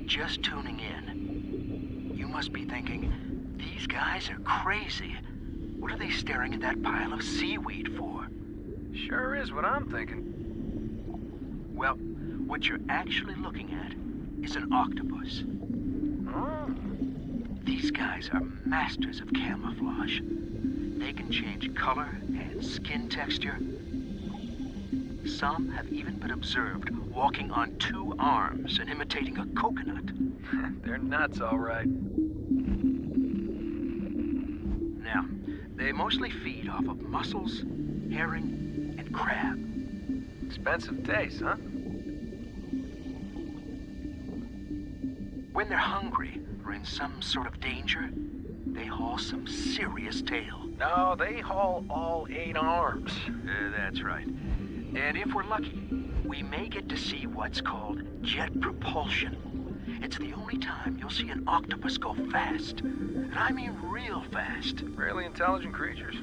just tuning in, you must be thinking, these guys are crazy. What are they staring at that pile of seaweed for? Sure is what I'm thinking. Well, what you're actually looking at is an octopus. Oh. These guys are masters of camouflage. They can change color and skin texture. Some have even been observed walking on 2 arms and imitating a coconut. They're nuts, all right. Now, they mostly feed off of mussels, herring, and crab. Expensive taste, huh? When they're hungry or in some sort of danger, they haul some serious tail. No, they haul all 8 arms. That's right. And if we're lucky, we may get to see what's called jet propulsion. It's the only time you'll see an octopus go fast. And I mean real fast. Really intelligent creatures.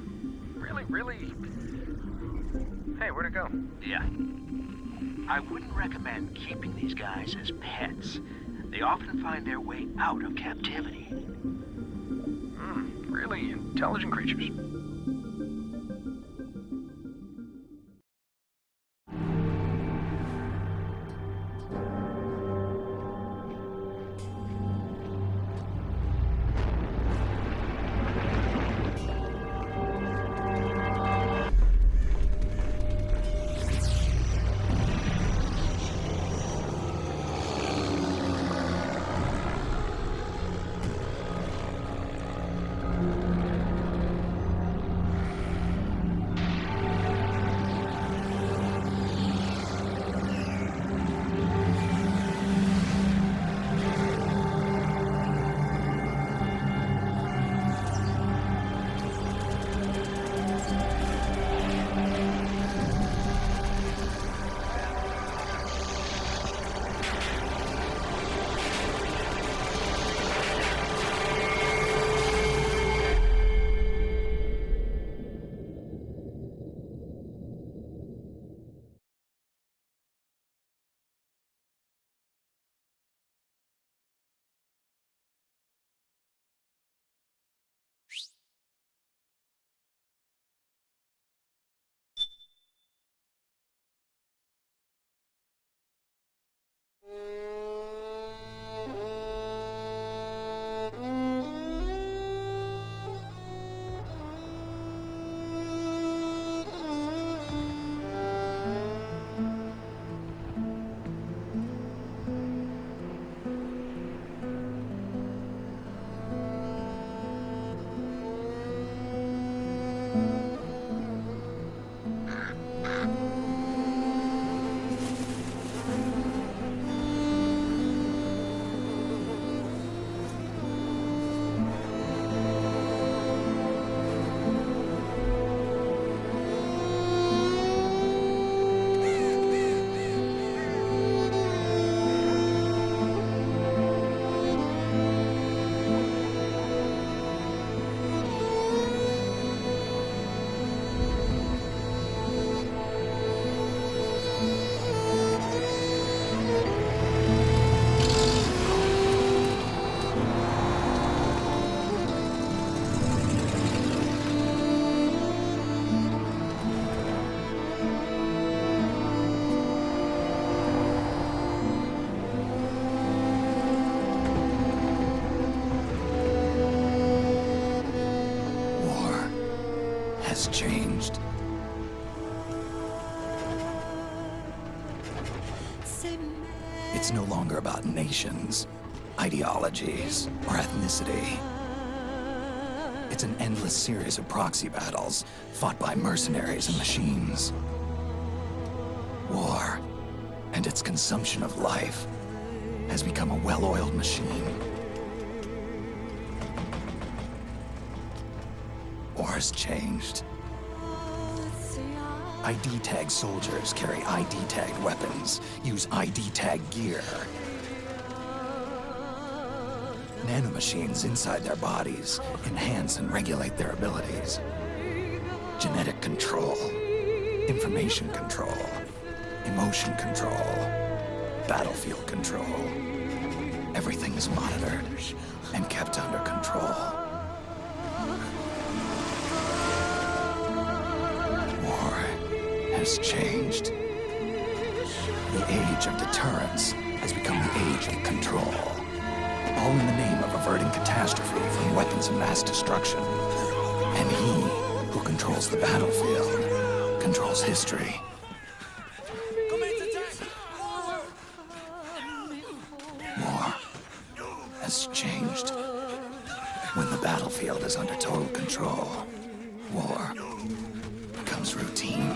Really... Hey, where'd it go? Yeah. I wouldn't recommend keeping these guys as pets. They often find their way out of captivity. Really intelligent creatures. Has changed. It's no longer about nations, ideologies, or ethnicity. It's an endless series of proxy battles fought by mercenaries and machines. War and its consumption of life has become a well-oiled machine. War's changed. ID-tagged soldiers carry ID-tagged weapons, use ID-tagged gear. Nanomachines inside their bodies enhance and regulate their abilities. Genetic control, information control, emotion control, battlefield control. Everything is monitored and kept under control. War has changed. The age of deterrence has become the age of control. All in the name of averting catastrophe from weapons of mass destruction. And he who controls the battlefield controls history. War has changed. When the battlefield is under total control, war becomes routine.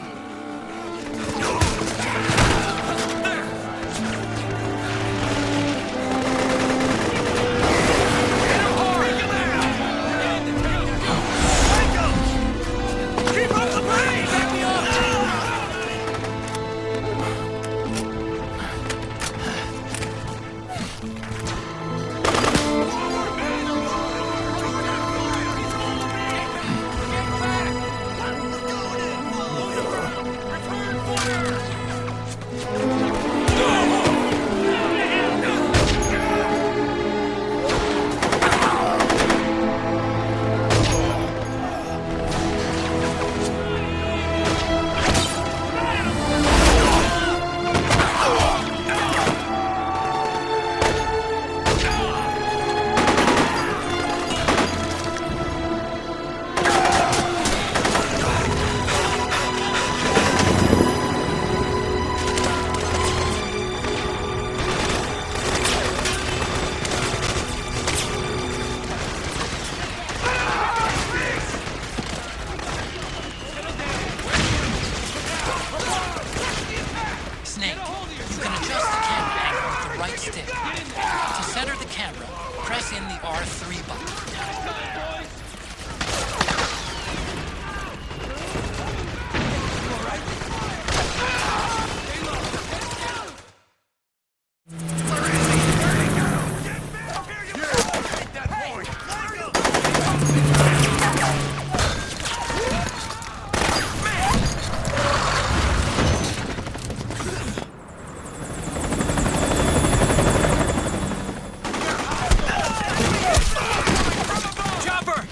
Chopper!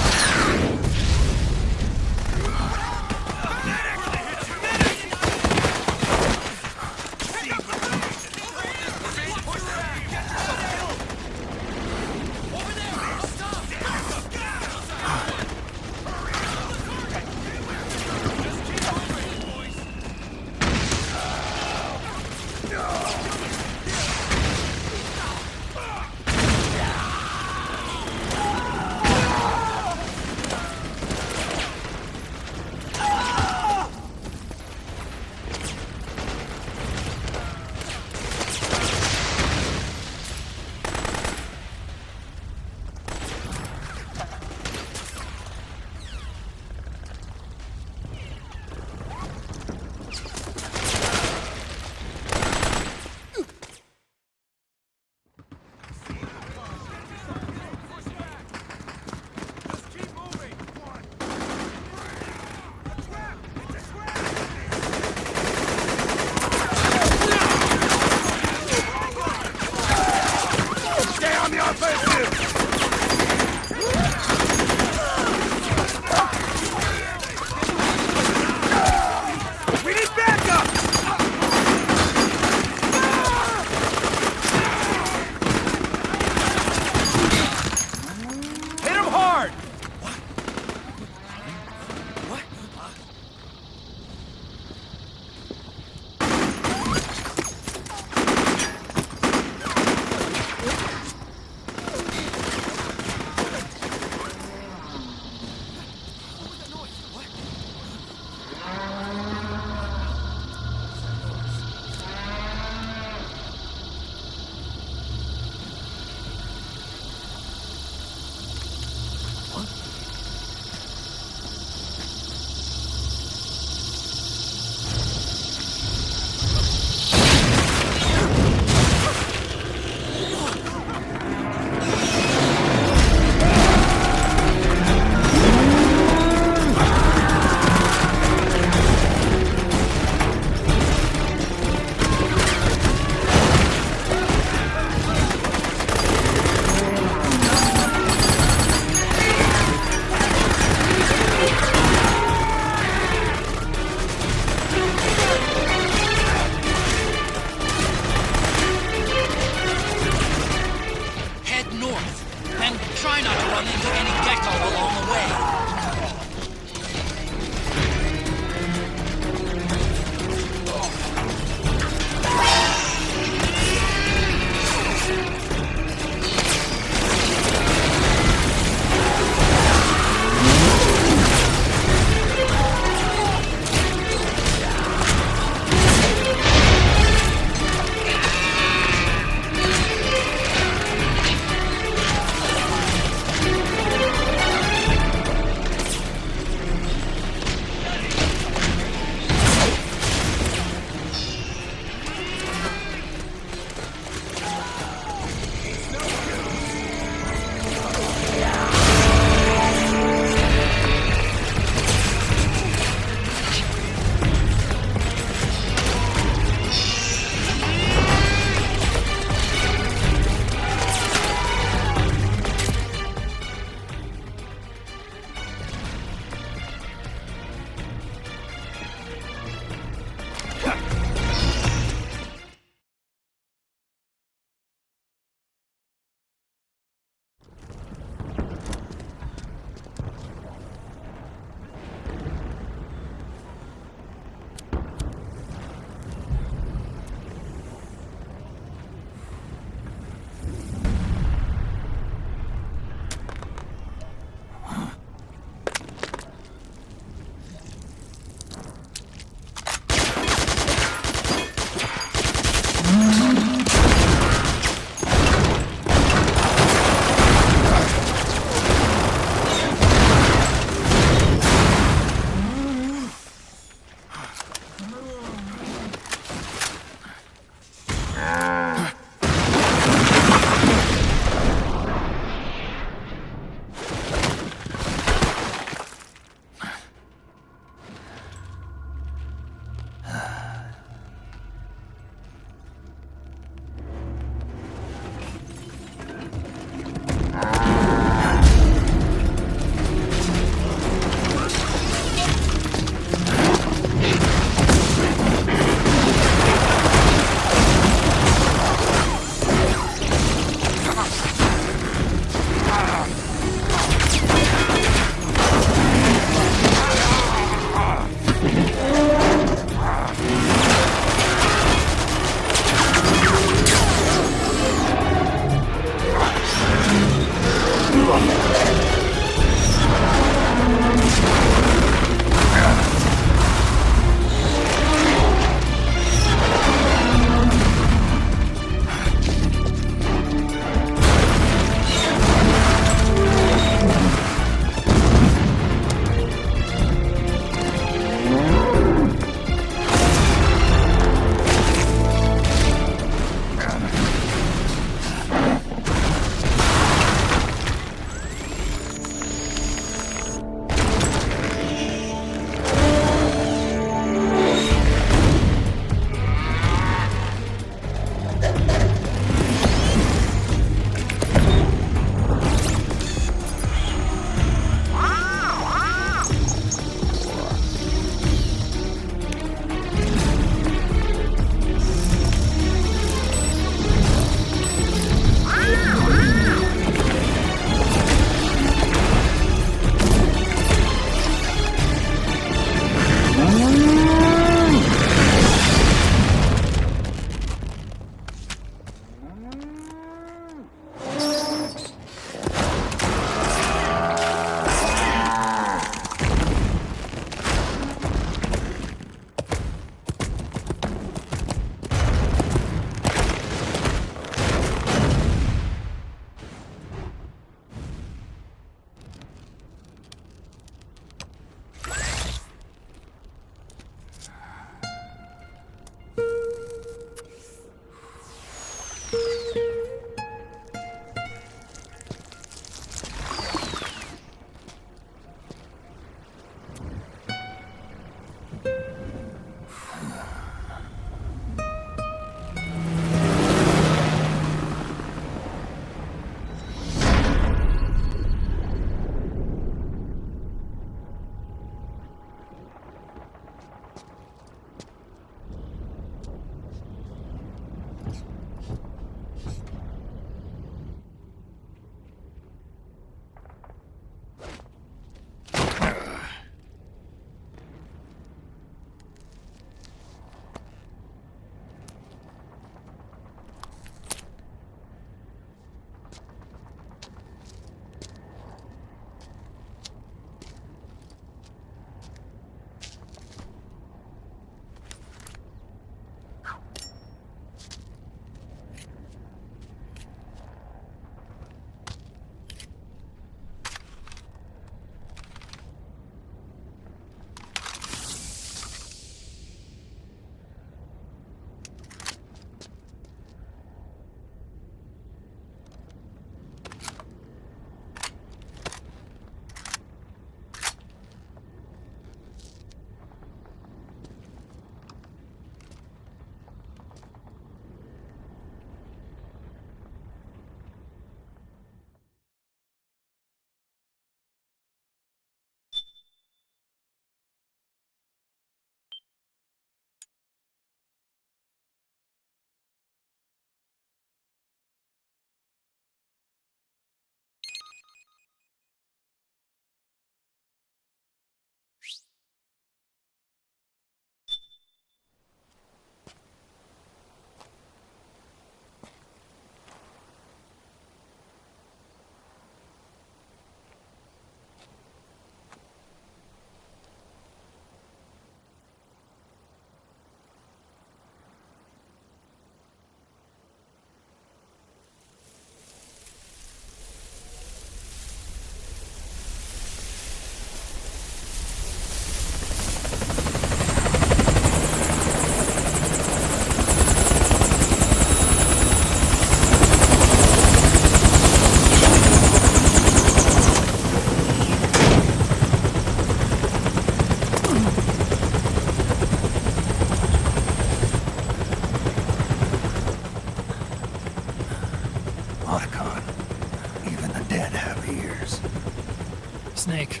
Snake,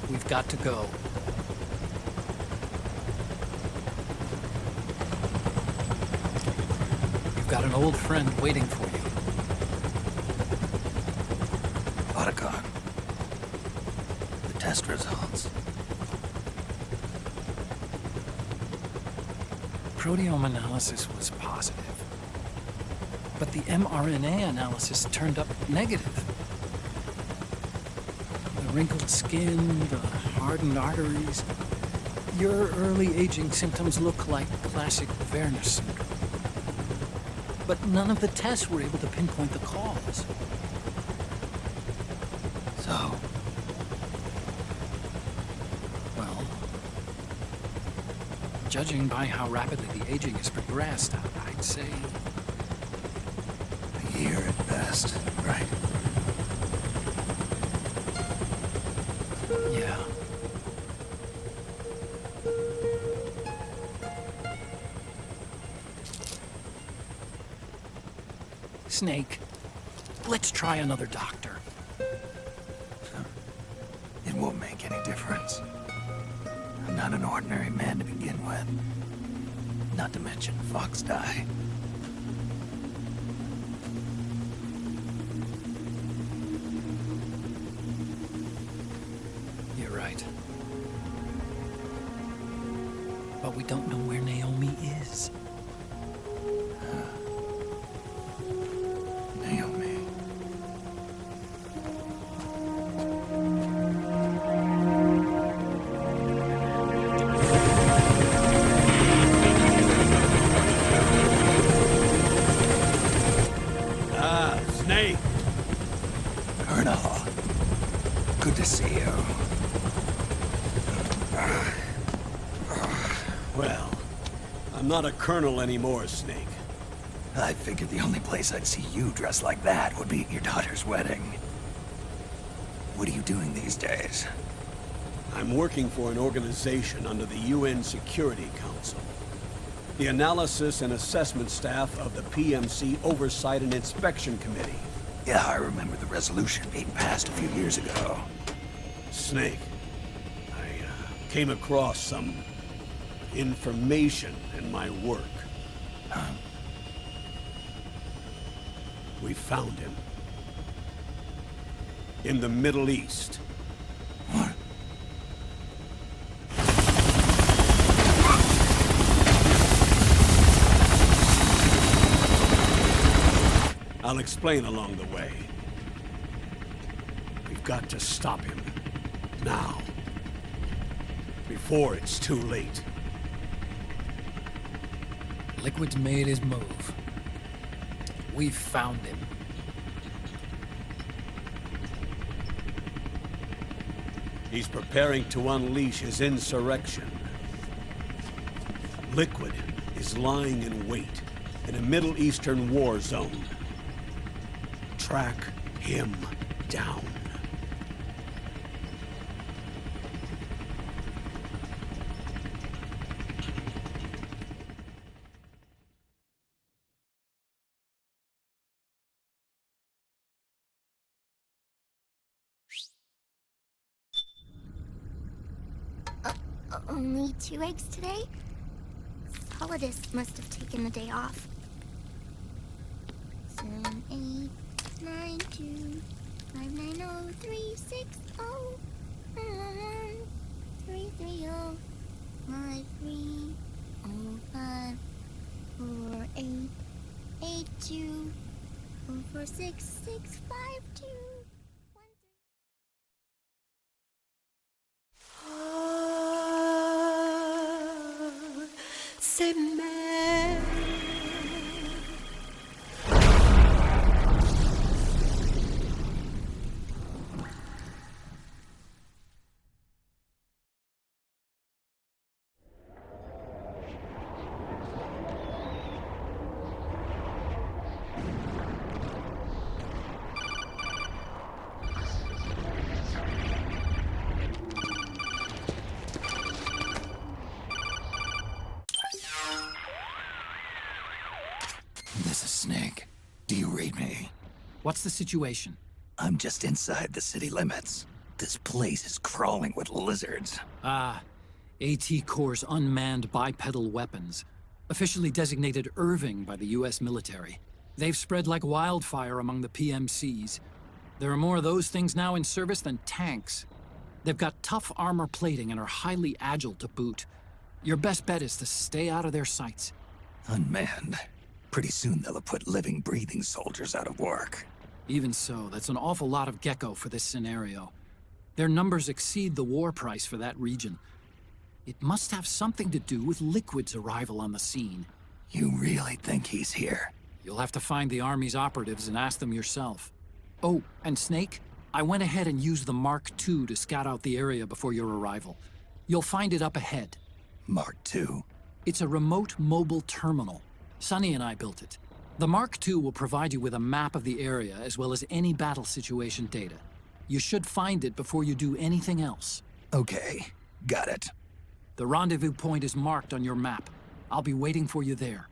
we've got to go. You've got an old friend waiting for you. Otacon. The test results. Proteome analysis was positive, but the mRNA analysis turned up negative. The wrinkled skin, the hardened arteries. Your early aging symptoms look like classic Werner syndrome. But none of the tests were able to pinpoint the cause. So, Well, judging by how rapidly the aging has progressed, I'd say a year at best, right? yeah. Snake, let's try another doctor. It won't make any difference. I'm not an ordinary man to begin with. Not to mention Fox die. You're right. But we don't know where Naomi is. Naomi. Snake! Colonel. Good to see you. Well, I'm not a colonel anymore, Snake. I figured the only place I'd see you dressed like that would be at your daughter's wedding. What are you doing these days? I'm working for an organization under the UN Security Council. The Analysis and Assessment Staff of the PMC Oversight and Inspection Committee. Yeah, I remember the resolution being passed a few years ago. Snake, I came across some information in my work. Huh? We found him. In the Middle East. What? I'll explain along the way. We've got to stop him. Now. Before it's too late. Liquid's made his move. We've found him. He's preparing to unleash his insurrection. Liquid is lying in wait in a Middle Eastern war zone. Track him down. Only 2 eggs today? Solidus must have taken the day off. 7, 8, 9, 2, 5, 9, 0, 3, 6, 0, 3, 3, 0, 5, 3, 0, 5, 4, 8, 8, 2, 4, 4, 6, 6, 5, 2. C'est mère. This is Snake. Do you read me? What's the situation? I'm just inside the city limits. This place is crawling with lizards. Ah, AT Corps' unmanned bipedal weapons, officially designated Irving by the US military. They've spread like wildfire among the PMCs. There are more of those things now in service than tanks. They've got tough armor plating and are highly agile to boot. Your best bet is to stay out of their sights. Unmanned. Pretty soon they'll have put living, breathing soldiers out of work. Even so, that's an awful lot of gecko for this scenario. Their numbers exceed the war price for that region. It must have something to do with Liquid's arrival on the scene. You really think he's here? You'll have to find the Army's operatives and ask them yourself. Oh, and Snake, I went ahead and used the Mark II to scout out the area before your arrival. You'll find it up ahead. Mark II? It's a remote mobile terminal. Sonny and I built it. The Mark II will provide you with a map of the area as well as any battle situation data. You should find it before you do anything else. Okay, got it. The rendezvous point is marked on your map. I'll be waiting for you there.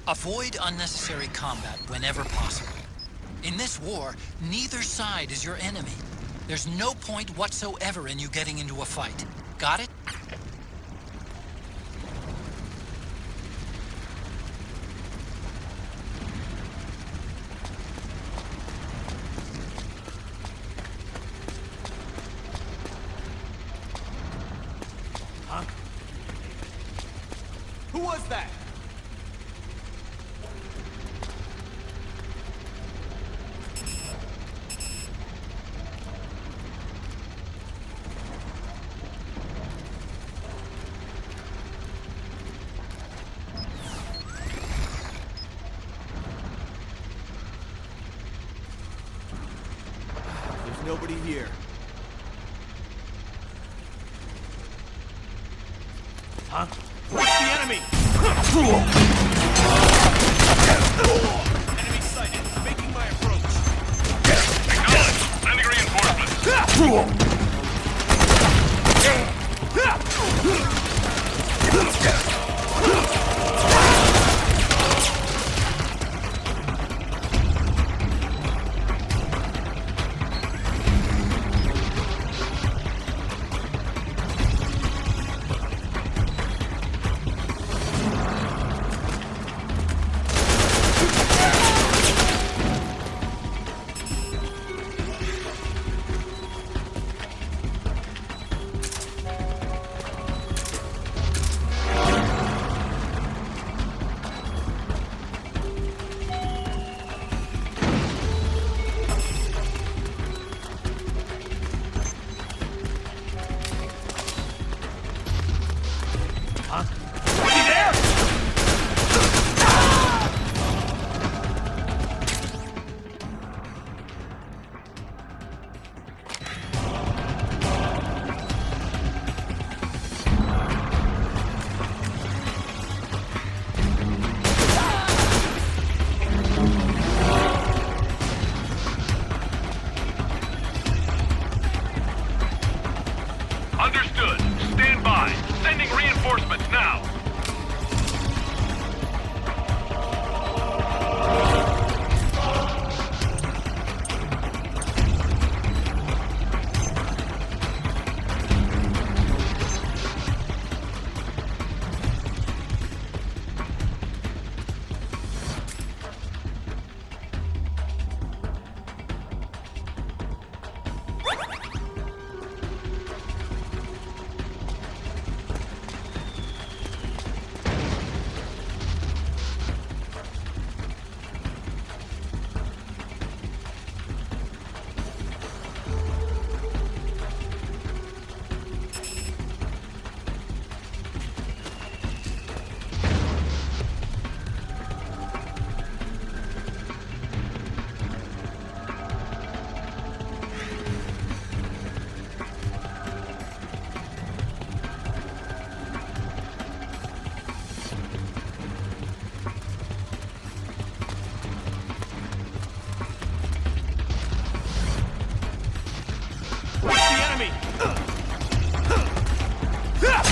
Avoid unnecessary combat whenever possible. In this war, neither side is your enemy. There's no point whatsoever in you getting into a fight. Got it? Huh? Who was that? Nobody here. Huh? Where's the enemy? Enemy sighted. Making my approach. Acknowledged. Sending reinforcements.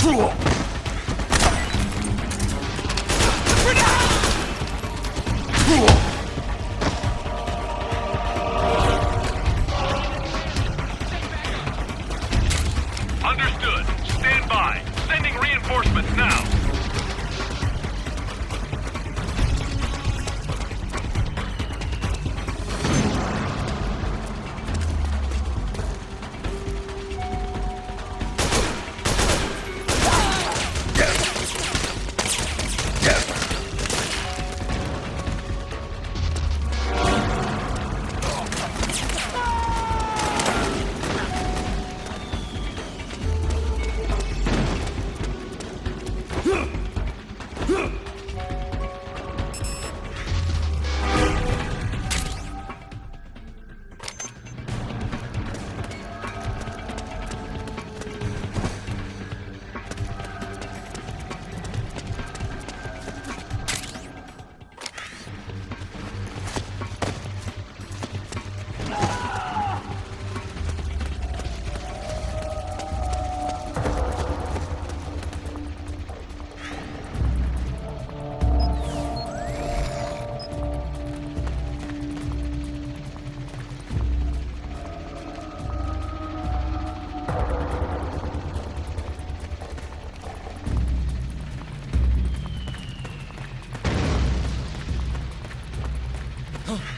Understood. Stand by. Sending reinforcements now.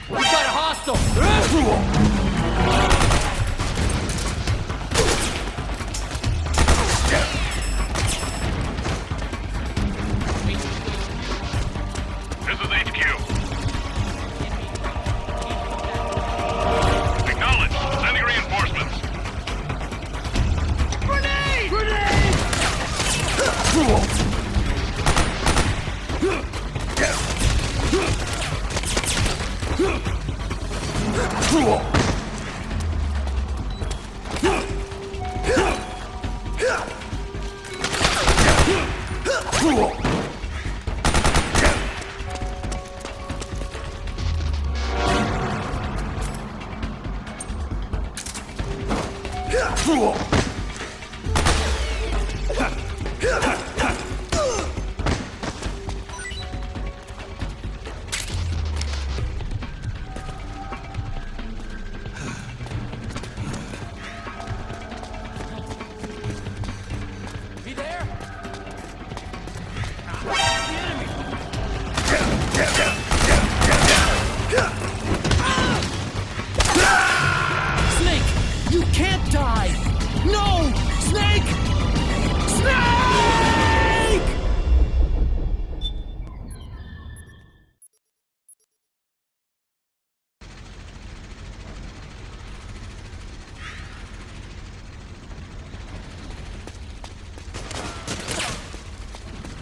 We got a hostile! This is HQ. Acknowledged. Sending reinforcements. Grenade! Grenade! He there? The enemy! Snake! You can't die! No! Snake! Snake!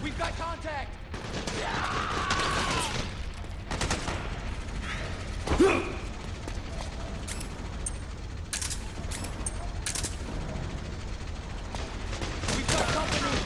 We've got contact! We've got company!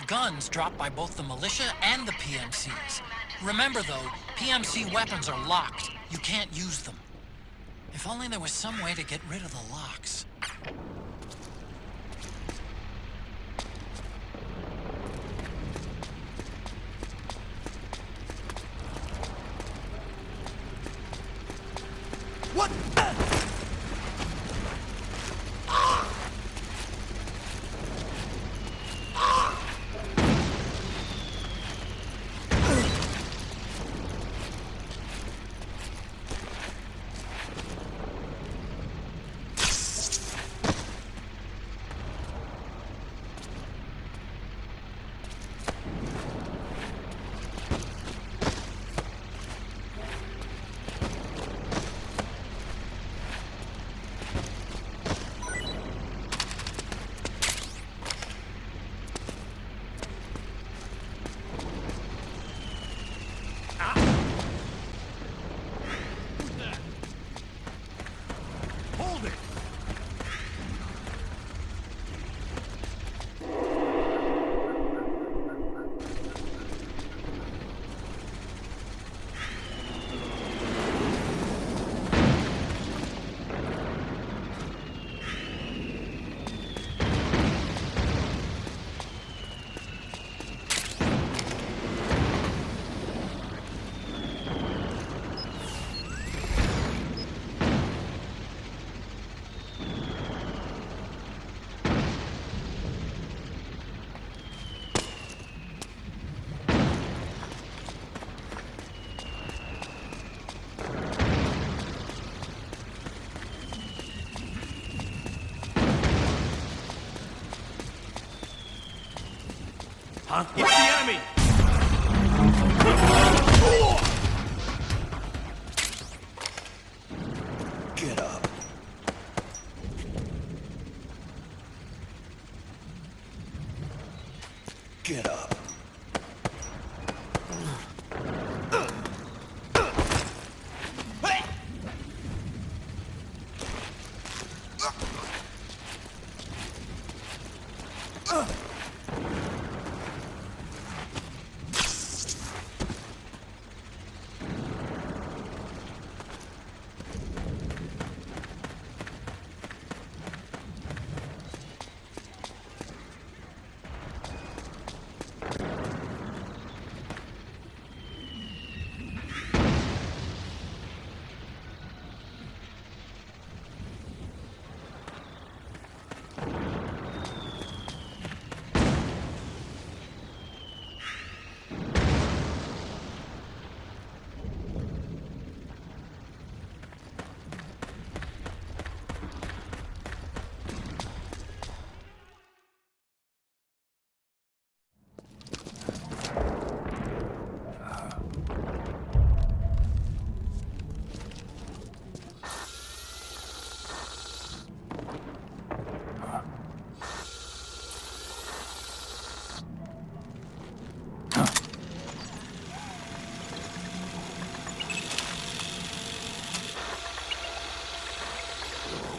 guns dropped by both the militia and the PMCs. Remember though, PMC weapons are locked. You can't use them. If only there was some way to get rid of the locks. What? Huh? It's the enemy! Get up. Get up.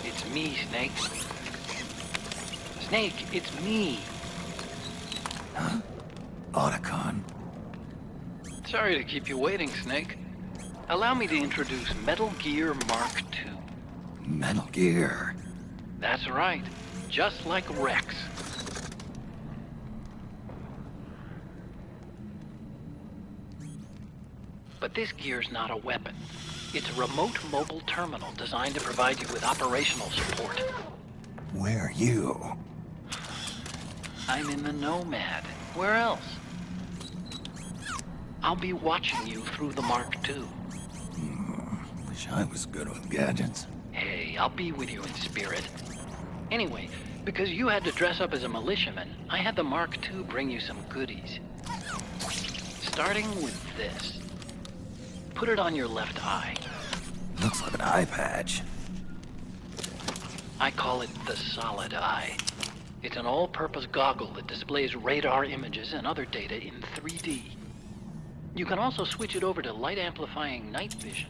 It's me, Snake. Snake, it's me. Huh? Otacon. Sorry to keep you waiting, Snake. Allow me to introduce Metal Gear Mark II. Metal Gear. That's right. Just like Rex. But this gear's not a weapon. It's a remote mobile terminal designed to provide you with operational support. Where are you? I'm in the Nomad. Where else? I'll be watching you through the Mark II. Wish I was good with gadgets. Hey, I'll be with you in spirit. Anyway, because you had to dress up as a militiaman, I had the Mark II bring you some goodies. Starting with this. Put it on your left eye. Looks like an eye patch. I call it the Solid Eye. It's an all-purpose goggle that displays radar images and other data in 3D. You can also switch it over to light-amplifying night vision.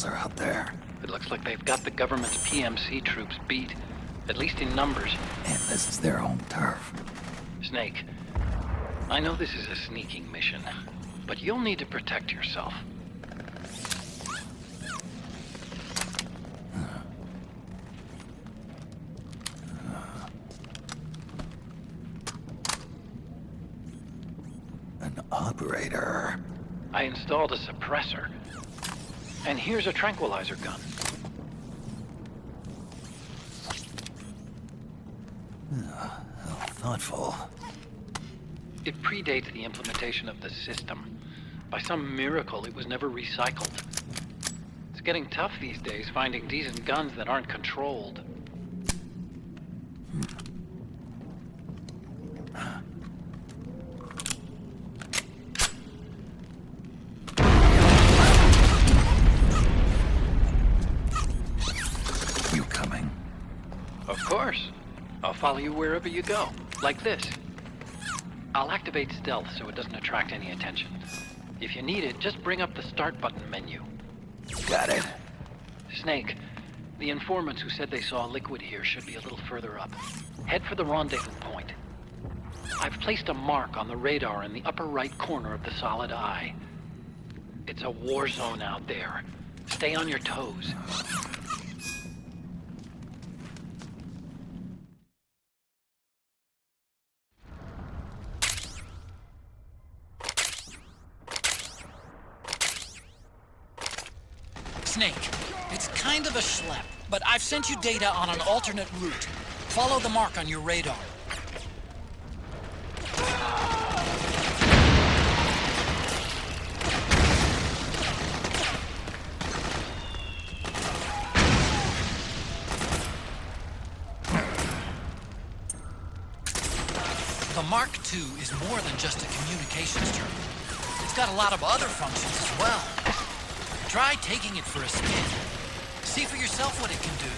rebels are out there. It looks like they've got the government's PMC troops beat, at least in numbers. And this is their home turf. Snake, I know this is a sneaking mission, but you'll need to protect yourself. An operator. I installed a suppressor. And here's a tranquilizer gun. How thoughtful. It predates the implementation of the system. By some miracle, it was never recycled. It's getting tough these days finding decent guns that aren't controlled. You coming? Of course. I'll follow you wherever you go, like this. I'll activate stealth so it doesn't attract any attention. If you need it, just bring up the start button menu. Got it. Snake, the informants who said they saw liquid here should be a little further up. Head for the rendezvous point. I've placed a mark on the radar in the upper right corner of the solid eye. It's a war zone out there. Stay on your toes. Snake, it's kind of a schlep, but I've sent you data on an alternate route. Follow the mark on your radar. The Mark II is more than just a communications terminal. It's got a lot of other functions as well. Try taking it for a spin. See for yourself what it can do.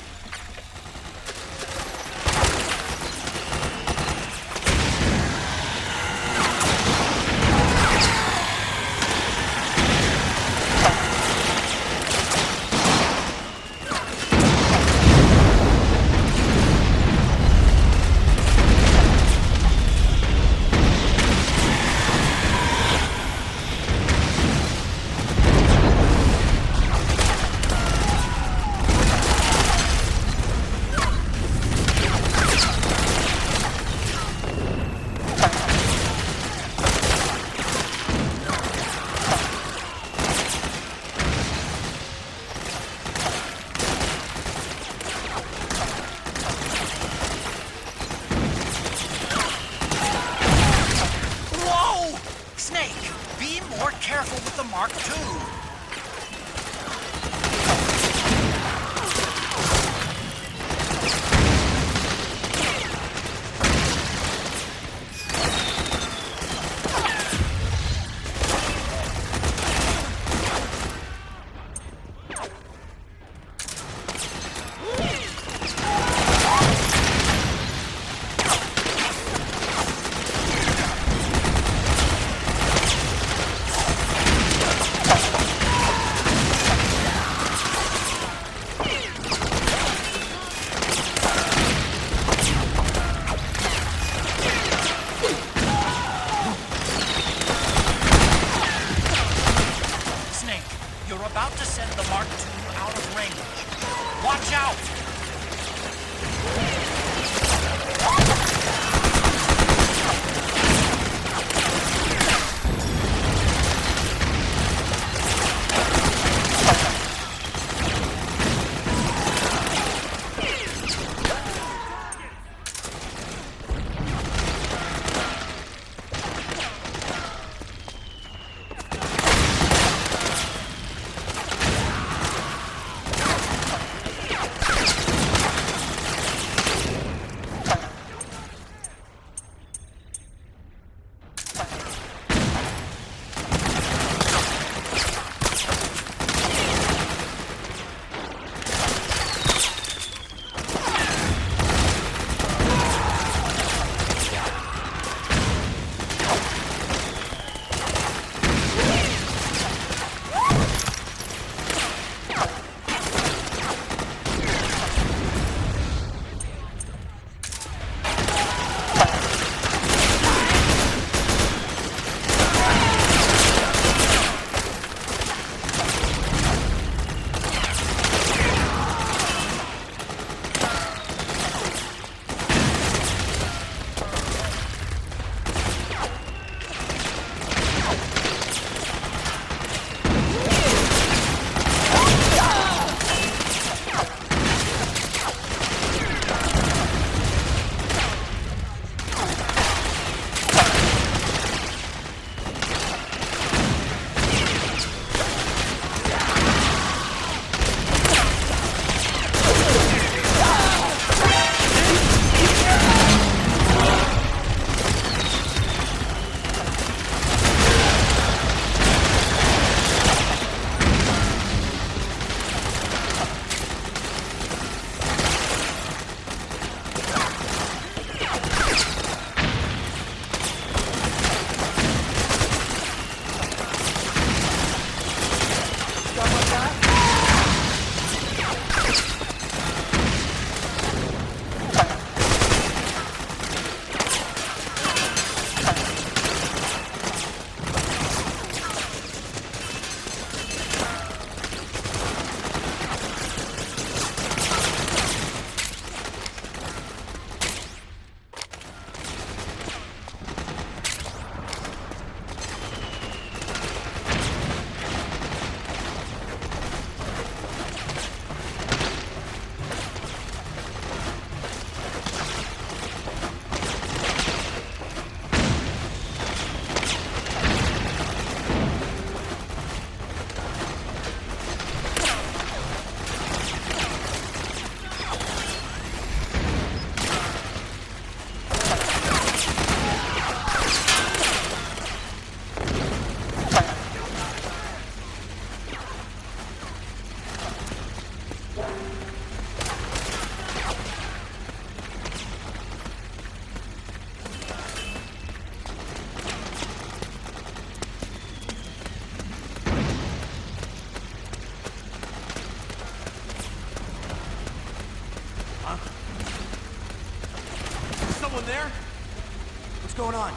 going on?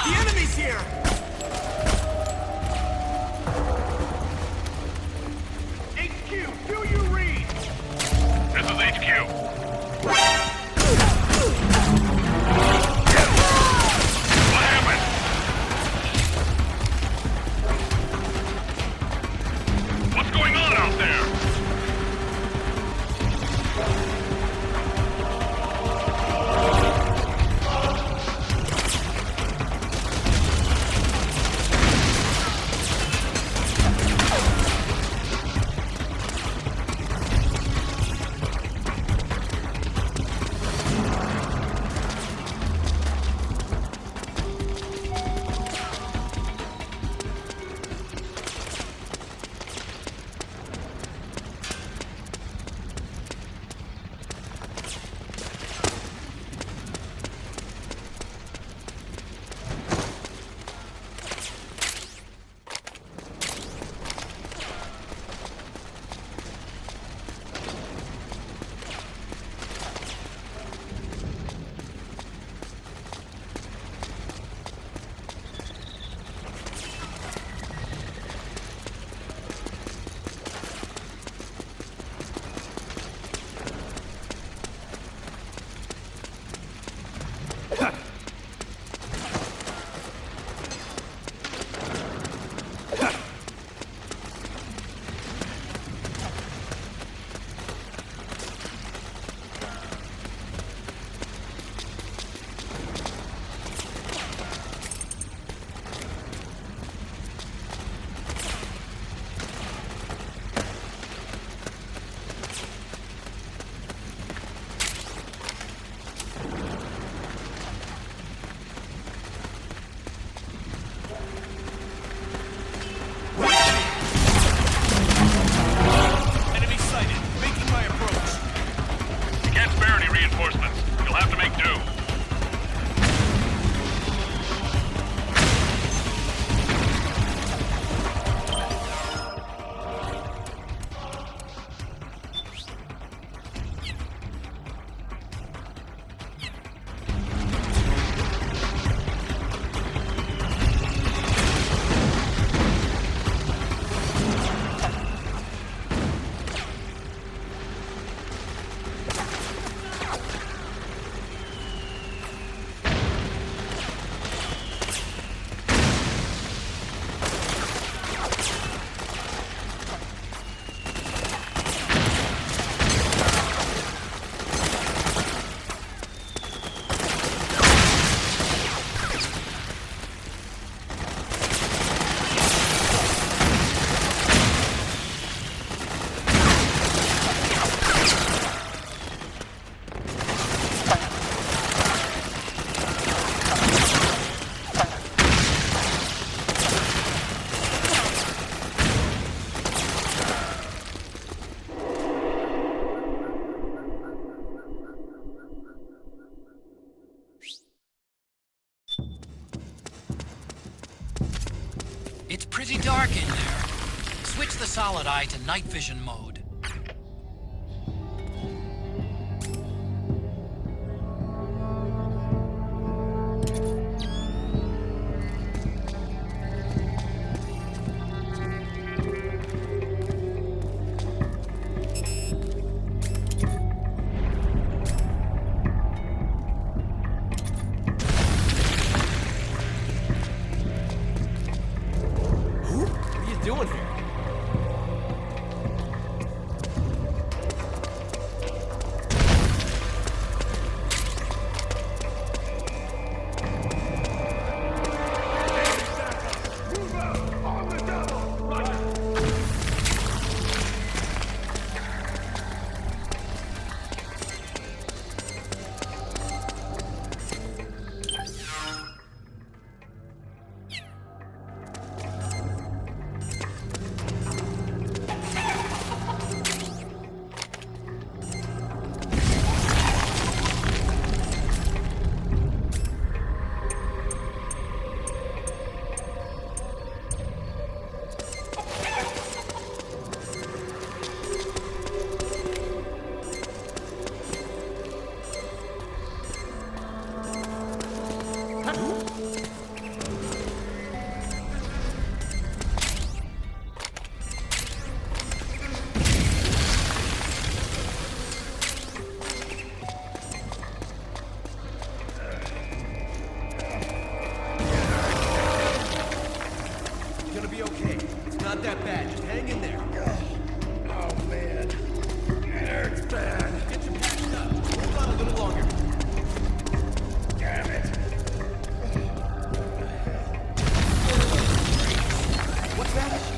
The enemy's here! HQ, do you read? This is HQ. What happened? What's going on out there? Enemy sighted. Making my approach. You can't spare any reinforcements. You'll have to make do. It's pretty dark in there. Switch the solid eye to night vision mode. What are you doing here? not that bad. Just hang in there. Oh, man. It hurts bad. Get your patched up. Hold on a little longer. Damn it. What's that?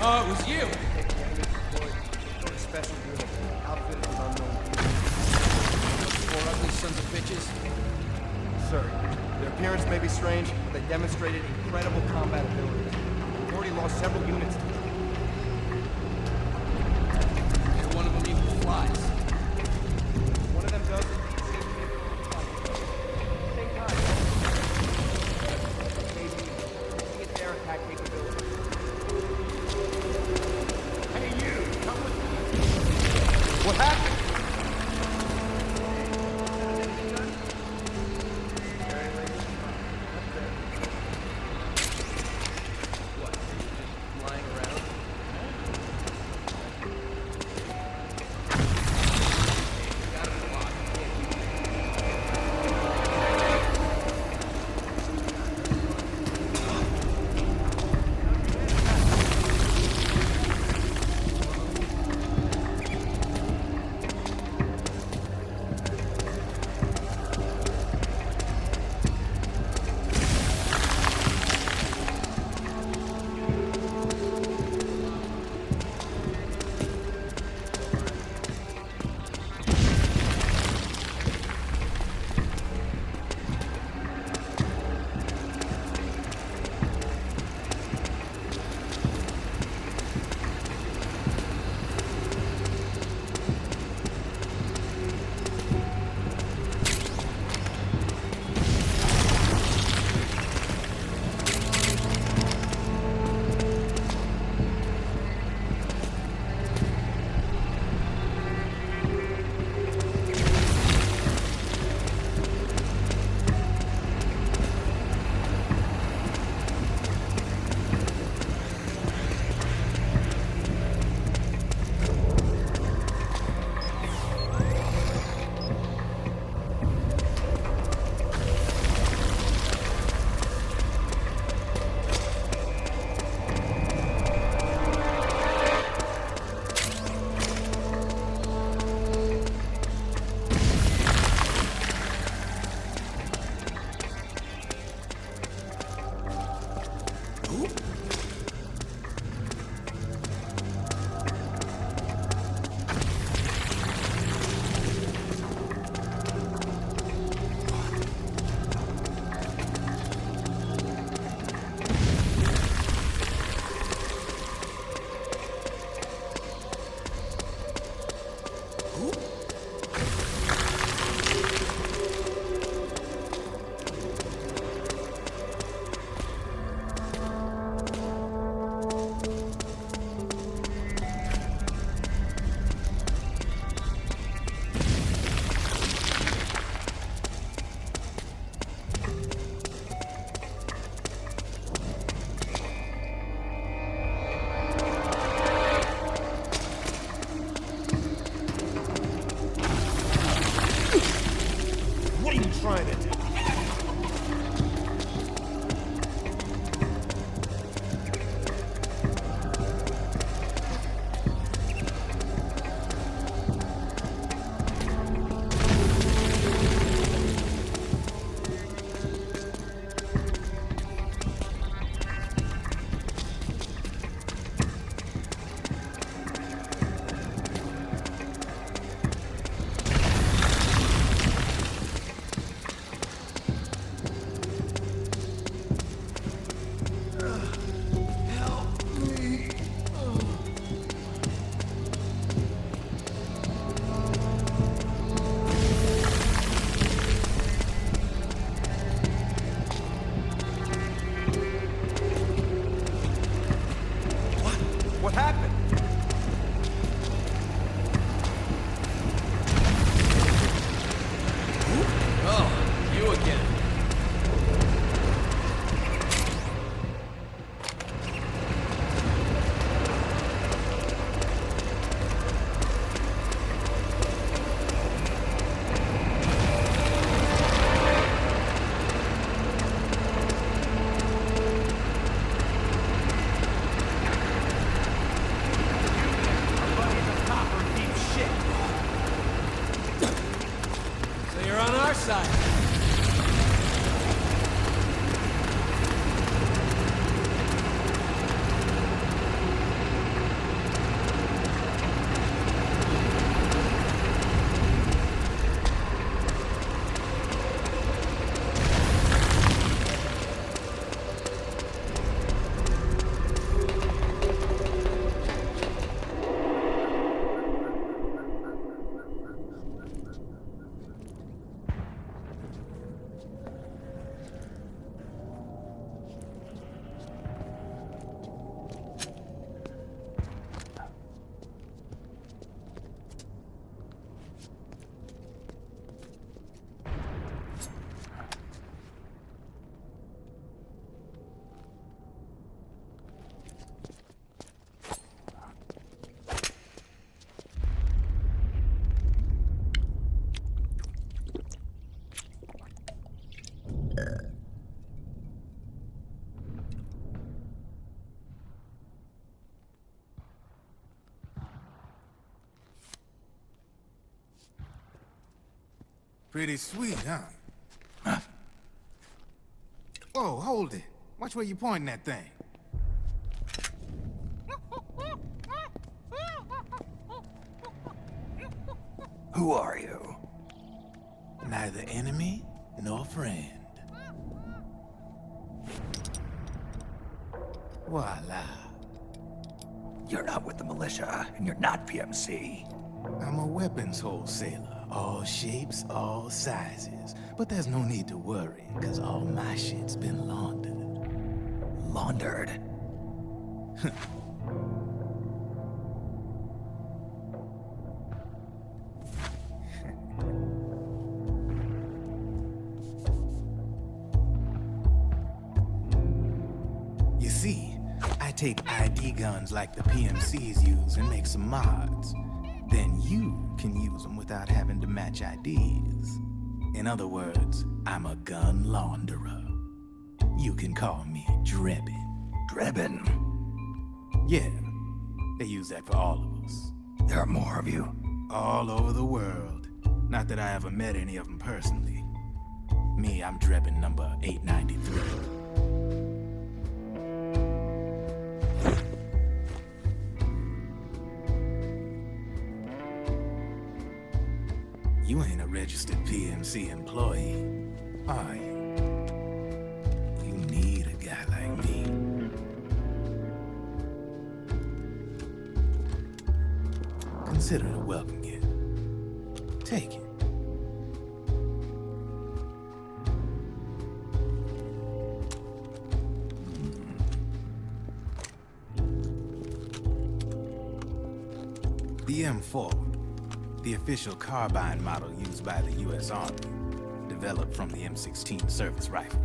Oh, it was you! Special unit, outfitted with unknown. Four ugly sons of bitches. Sir, their appearance may be strange, but they demonstrated incredible combat ability. We've already lost several units. And one of them even flies. One of them does indeed seem to be able to fight. At the same time, maybe looking at their attack capability. Hey, you! Come with me! What happened? What? Just lying around? Pretty sweet, huh? Whoa, hold it. Watch where you pointing that thing. Who are you? Neither enemy nor friend. Voila. You're not with the militia, and you're not PMC. I'm a weapons wholesaler. All shapes, all sizes. But there's no need to worry, because all my shit's been laundered. Laundered? You see, I take ID guns like the PMCs use and make some mods. Then you can use them without having to match IDs. In other words, I'm a gun launderer. You can call me Drebin. Drebin? Yeah, they use that for all of us. There are more of you? All over the world. Not that I ever met any of them personally. Me, I'm Drebin number 893. You ain't a registered PMC employee, are you? You need a guy like me. Consider it a welcome gift. Take it. The M4. The official carbine model used by the U.S. Army, developed from the M16 service rifle.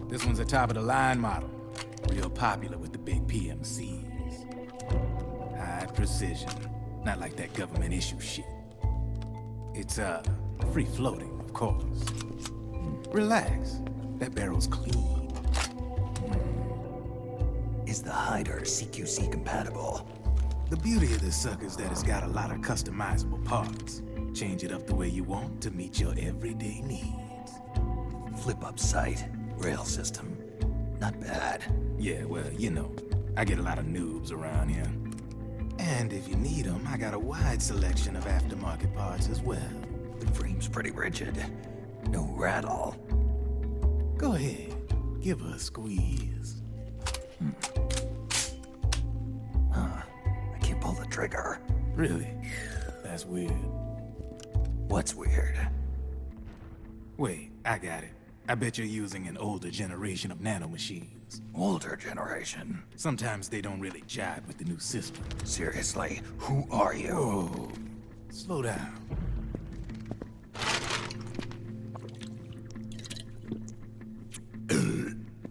This one's a top-of-the-line model, real popular with the big PMCs. High precision, not like that government-issue shit. It's, free-floating, of course. Relax, that barrel's clean. Is the hider CQC compatible? The beauty of this sucker is that it's got a lot of customizable parts. Change it up the way you want to meet your everyday needs. Flip-up sight, rail system. Not bad. Yeah, well, you know, I get a lot of noobs around here. And if you need them, I got a wide selection of aftermarket parts as well. The frame's pretty rigid. No rattle. Go ahead, give her a squeeze. Pull the trigger. Really? That's weird. What's weird? Wait, I got it. I bet you're using an older generation of nanomachines. Older generation? Sometimes they don't really jive with the new system. Seriously, who are you? Whoa. Slow down.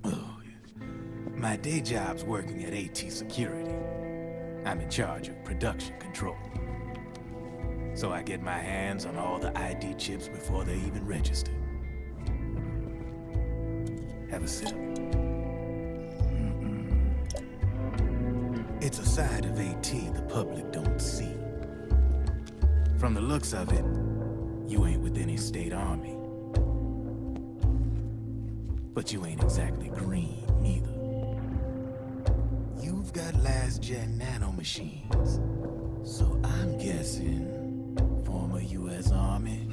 Oh, yes. My day job's working at AT Security. I'm in charge of production control. So I get my hands on all the ID chips before they even register. Have a sip. It's a side of AT the public don't see. From the looks of it, you ain't with any state army. But you ain't exactly green, neither. You've got last-gen nanomachines. So I'm guessing former U.S. Army?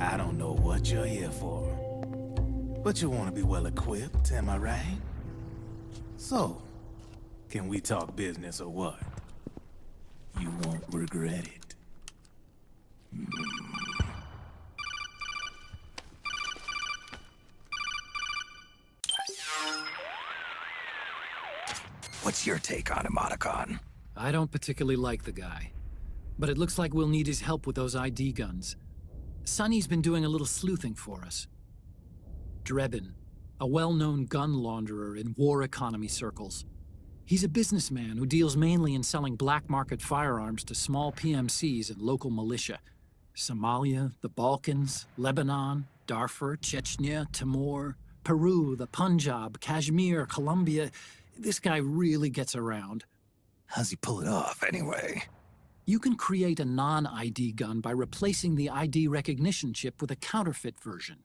I don't know what you're here for. But you want to be well-equipped, am I right? So, can we talk business or what? You won't regret it. What's your take on Emoticon? I don't particularly like the guy. But it looks like we'll need his help with those ID guns. Sonny's been doing a little sleuthing for us. Drebin, a well-known gun launderer in war economy circles. He's a businessman who deals mainly in selling black market firearms to small PMCs and local militia. Somalia, the Balkans, Lebanon, Darfur, Chechnya, Timor, Peru, the Punjab, Kashmir, Colombia. This guy really gets around. How's he pull it off, anyway? You can create a non-ID gun by replacing the ID recognition chip with a counterfeit version.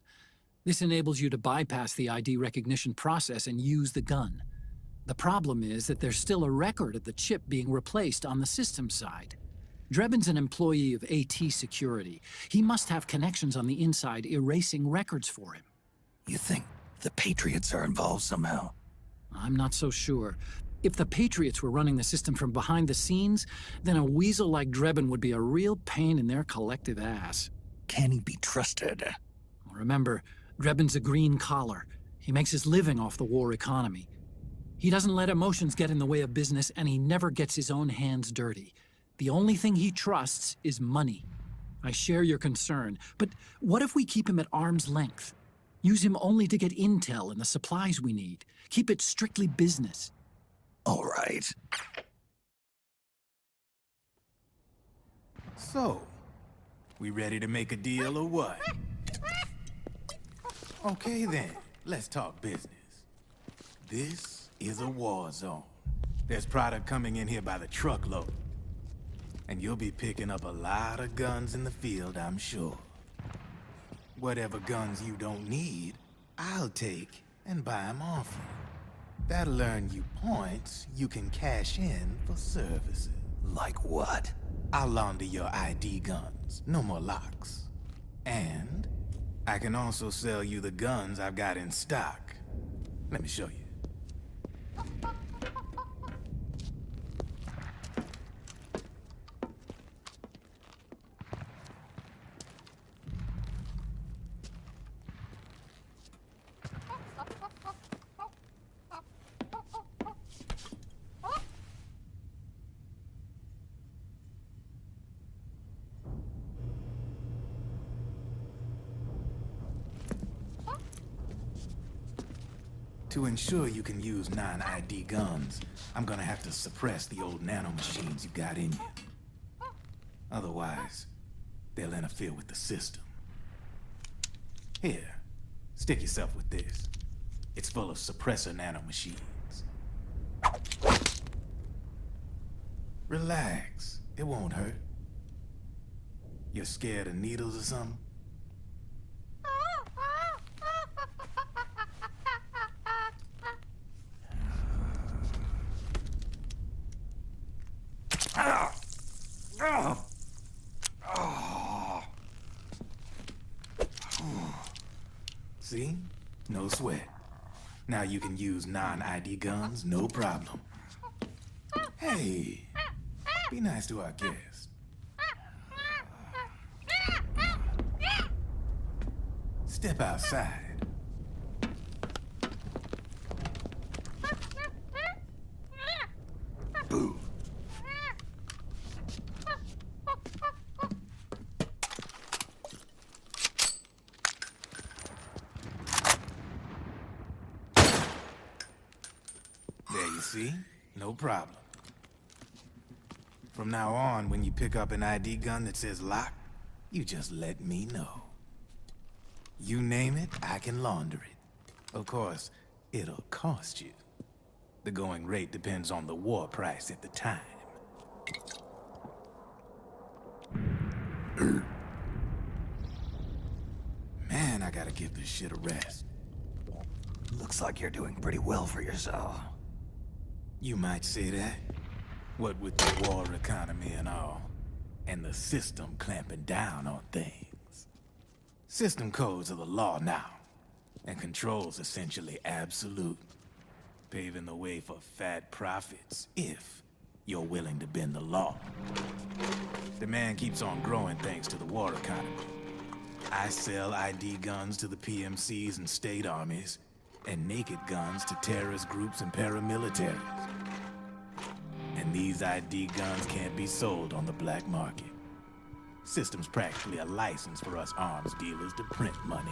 This enables you to bypass the ID recognition process and use the gun. The problem is that there's still a record of the chip being replaced on the system side. Drebin's an employee of AT Security. He must have connections on the inside erasing records for him. You think the Patriots are involved somehow? I'm not so sure. If the Patriots were running the system from behind the scenes, then a weasel like Drebin would be a real pain in their collective ass. Can he be trusted? Remember, Drebin's a green collar. He makes his living off the war economy. He doesn't let emotions get in the way of business, and he never gets his own hands dirty. The only thing he trusts is money. I share your concern, but what if we keep him at arm's length? Use him only to get intel and the supplies we need. Keep it strictly business. All right. So, we ready to make a deal or what? Okay then, let's talk business. This is a war zone. There's product coming in here by the truckload. And you'll be picking up a lot of guns in the field, I'm sure. Whatever guns you don't need, I'll take and buy them off you. That'll earn you points you can cash in for services. Like what? I'll launder your ID guns, no more locks. And I can also sell you the guns I've got in stock. Let me show you. To ensure you can use non-ID guns, I'm gonna have to suppress the old nanomachines you got in you. Otherwise, they'll interfere with the system. Here, stick yourself with this. It's full of suppressor nanomachines. Relax, it won't hurt. You're scared of needles or something? See? No sweat. Now you can use non-ID guns, no problem. Hey, be nice to our guest. Step outside. Boo. There you see? No problem. From now on, when you pick up an ID gun that says lock, you just let me know. You name it, I can launder it. Of course, it'll cost you. The going rate depends on the war price at the time. Man, I gotta give this shit a rest. Looks like you're doing pretty well for yourself. You might say that. What with the war economy and all, and the system clamping down on things. System codes are the law now, and control's essentially absolute, paving the way for fat profits if you're willing to bend the law. Demand keeps on growing thanks to the war economy. I sell ID guns to the PMCs and state armies, and naked guns to terrorist groups and paramilitaries. And these ID guns can't be sold on the black market. System's practically a license for us arms dealers to print money.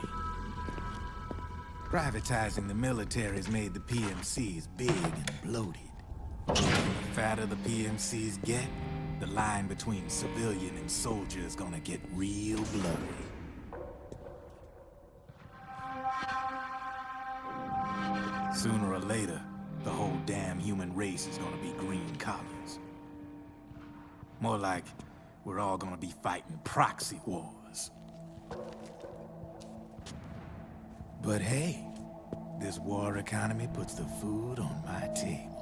Privatizing the military's made the PMCs big and bloated. The fatter the PMCs get, the line between civilian and soldier is gonna get real blurry. Sooner or later, the whole damn human race is gonna be green collars. More like we're all gonna be fighting proxy wars. But hey, this war economy puts the food on my table.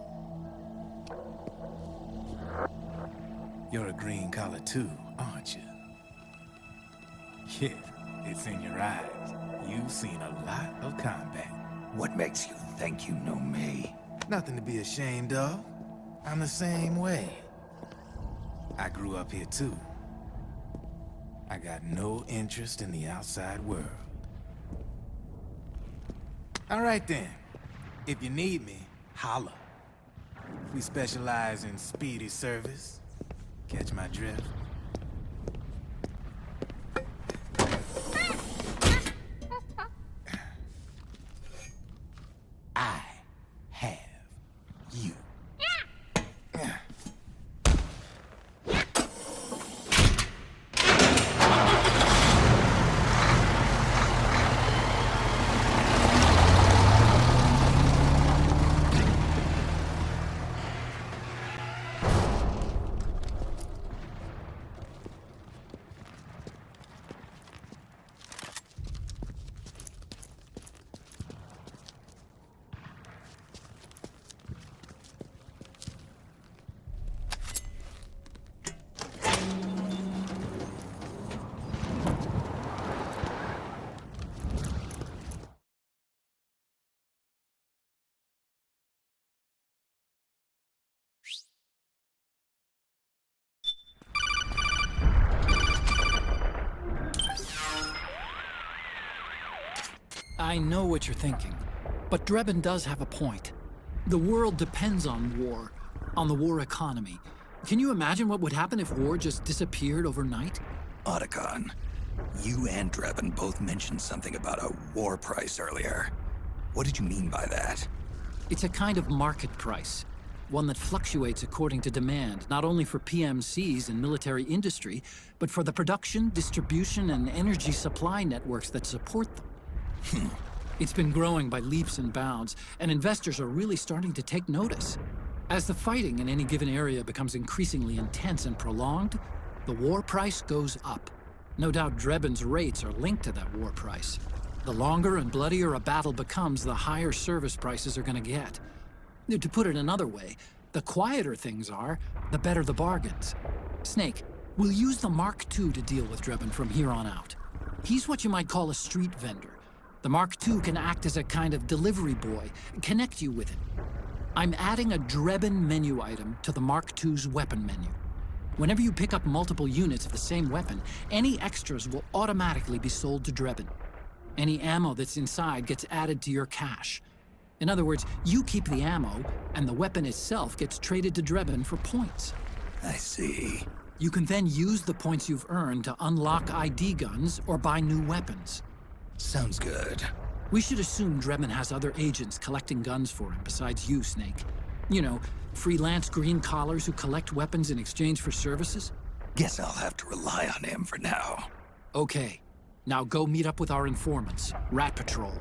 You're a green collar too, aren't you? Yeah, it's in your eyes. You've seen a lot of combat. What makes you think you know me? Nothing to be ashamed of. I'm the same way. I grew up here too. I got no interest in the outside world. All right then. If you need me, holla. We specialize in speedy service. Catch my drift? I have you. I know what you're thinking, but Drebin does have a point. The world depends on war, on the war economy. Can you imagine what would happen if war just disappeared overnight? Otacon, you and Drebin both mentioned something about a war price earlier. What did you mean by that? It's a kind of market price, one that fluctuates according to demand, not only for PMCs and military industry, but for the production, distribution, and energy supply networks that support them. It's been growing by leaps and bounds, and investors are really starting to take notice. As the fighting in any given area becomes increasingly intense and prolonged, the war price goes up. No doubt Drebin's rates are linked to that war price. The longer and bloodier a battle becomes, the higher service prices are going to get. To put it another way, the quieter things are, the better the bargains. Snake, we'll use the Mark II to deal with Drebin from here on out. He's what you might call a street vendor. The Mark II can act as a kind of delivery boy, connect you with it. I'm adding a Drebin menu item to the Mark II's weapon menu. Whenever you pick up multiple units of the same weapon, any extras will automatically be sold to Drebin. Any ammo that's inside gets added to your cache. In other words, you keep the ammo, and the weapon itself gets traded to Drebin for points. I see. You can then use the points you've earned to unlock ID guns or buy new weapons. Sounds good. We should assume Drebin has other agents collecting guns for him besides you, Snake. You know, freelance green collars who collect weapons in exchange for services? Guess I'll have to rely on him for now. Okay. Now go meet up with our informants, Rat Patrol.